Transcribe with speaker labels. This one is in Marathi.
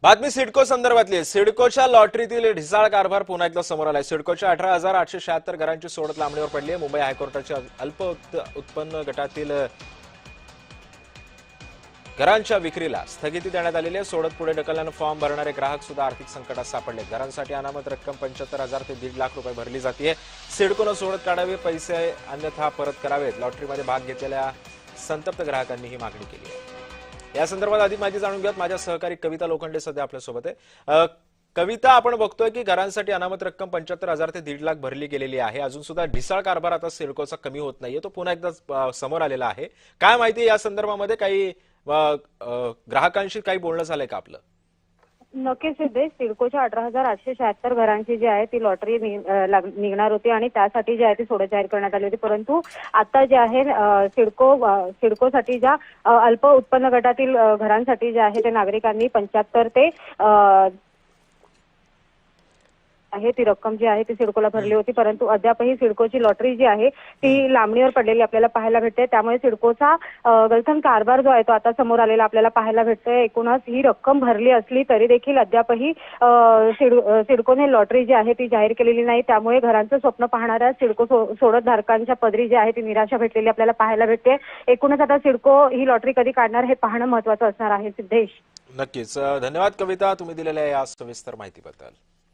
Speaker 1: बातमी सिडको संदर्भातली आहे। सिडकोच्या लॉटरीतील ढिसाळ कारभार पुन्हा एकदा समोर आलाय। सिडकोच्या 18,876 घरांची सोडत लांबणीवर पडली आहे। मुंबई हायकोर्टाच्या अल्प उत्पन्न गटातील घरांच्या विक्रीला स्थगिती देण्यात आलेली आहे। सोडत पुढे ढकलल्यानं फॉर्म भरणारे ग्राहक सुद्धा आर्थिक संकटात सापडले। घरांसाठी अनामत रक्कम 75,000 ते 1.5 लाख रुपये भरली जाते। सिडकोनं सोडत काढावे, पैसे अन्यथा परत करावेत। लॉटरीमध्ये भाग घेतलेल्या संतप्त ग्राहकांनी ही मागणी केली आहे। या संदर्भात अधिक माहिती जाणून घेऊयात। माझ्या सहकारी कविता लोखंडे सध्या आपल्यासोबत आहे। कविता, आपण बघतोय की घरांसाठी अनामत रक्कम 75,000 ते 1.5 लाख भरली गेलेली आहे। अजून सुद्धा ढिसाळ कारभार आता सिडकोचा कमी होत नाहीये, तो पुन्हा एकदा समोर आलेला आहे। काय माहिती या संदर्भामध्ये? काही ग्राहकांशी काही बोलणं झालंय का आपलं?
Speaker 2: नक्कीच सिद्धेश, सिडकोच्या 18,876 घरांची जी आहे ती लॉटरी निघणार होती आणि त्यासाठी जी आहे ती सोडत जाहीर करण्यात आली होती। परंतु आता जे आहे सिडकोसाठी ज्या अल्प उत्पन्न गटातील घरांसाठी जे आहे ते नागरिकांनी 75 ते आहे ती रक्कम जी आहे ती सिडकोला भरली होती। परंतु अद्यापही सिडकोची लॉटरी जी आहे ती लांबणीवर पडलेली आपल्याला पाहायला भेटते। त्यामुळे सिडकोचा गलथन कारभार जो आहे तो आता समोर आलेला आपल्याला पाहायला भेटतोय। एकूणच ही रक्कम भरली असली तरी देखील अद्यापही सिडकोने लॉटरी जी आहे ती जाहीर केलेली नाही। त्यामुळे घरांचं स्वप्न पाहणाऱ्या सिडको सोडत धारकांच्या पदरी जी आहे ती निराशा भेटलेली आपल्याला पाहायला भेटते। एकूणच आता सिडको ही लॉटरी कधी काढणार हे पाहणं महत्त्वाचं असणार आहे। सिद्धेश,
Speaker 1: नक्कीच धन्यवाद कविता, तुम्ही दिलेल्या या सविस्तर माहितीबद्दल।